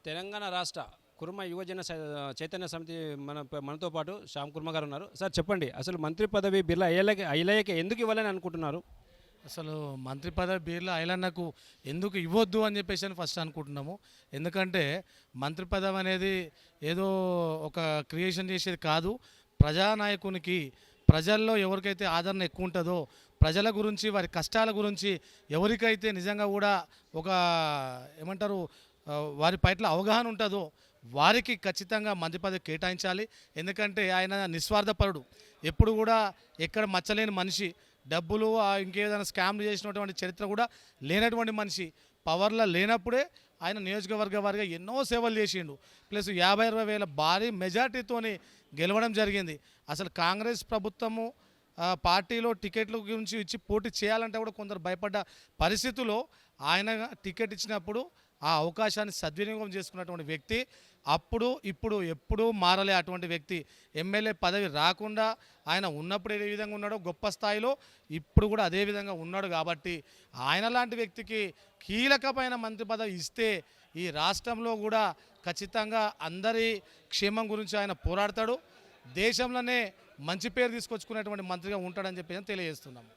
తెలంగాణ రాష్ట్ర కుర్మ యువజన చైతన్య సమితి మనతో పాటు శ్యామ్ కుర్మ గారు ఉన్నారు. సార్ చెప్పండి, అసలు మంత్రి పదవి బిర్లా ఐలయ్యకి ఎందుకు ఇవ్వాలని అనుకుంటున్నారు? అసలు మంత్రి పదవి బీర్లా ఐలన్నకు ఎందుకు ఇవ్వద్దు అని చెప్పేసి ఫస్ట్ అనుకుంటున్నాము. ఎందుకంటే మంత్రి పదవి అనేది ఏదో ఒక క్రియేషన్ చేసేది కాదు. ప్రజానాయకునికి ప్రజల్లో ఎవరికైతే ఆదరణ ఎక్కువ ఉంటుందో, ప్రజల గురించి వారి కష్టాల గురించి ఎవరికైతే నిజంగా కూడా ఒక ఏమంటారు వారి పట్ల అవగాహన ఉంటుందో వారికి ఖచ్చితంగా మంత్రి పదవి కేటాయించాలి. ఎందుకంటే ఆయన నిస్వార్థపరుడు, ఎప్పుడు కూడా ఎక్కడ మచ్చలేని మనిషి, డబ్బులు ఇంకేదైనా స్కామ్లు చేసినటువంటి చరిత్ర కూడా లేనటువంటి మనిషి. పవర్లో లేనప్పుడే ఆయన నియోజకవర్గ వారిగా ఎన్నో సేవలు చేసిండు. ప్లస్ 50-60 వేల భారీ మెజార్టీతోని గెలవడం జరిగింది. అసలు కాంగ్రెస్ ప్రభుత్వము పార్టీలో టికెట్ల గురించి ఇచ్చి పోటీ చేయాలంటే కూడా కొందరు భయపడ్డ పరిస్థితుల్లో ఆయన టికెట్ ఇచ్చినప్పుడు ఆ అవకాశాన్ని సద్వినియోగం చేసుకున్నటువంటి వ్యక్తి. అప్పుడు ఇప్పుడు ఎప్పుడూ మారలే అటువంటి వ్యక్తి. ఎమ్మెల్యే పదవి రాకుండా ఆయన ఉన్నప్పుడు ఏ విధంగా ఉన్నాడో గొప్ప స్థాయిలో ఇప్పుడు కూడా అదే విధంగా ఉన్నాడు. కాబట్టి ఆయన లాంటి వ్యక్తికి కీలకమైన మంత్రి పదవి ఇస్తే ఈ రాష్ట్రంలో కూడా ఖచ్చితంగా అందరి క్షేమం గురించి ఆయన పోరాడతాడు. దేశంలోనే మంచి పేరు తీసుకొచ్చుకునేటువంటి మంత్రిగా ఉంటాడని చెప్పి తెలియజేస్తున్నాము.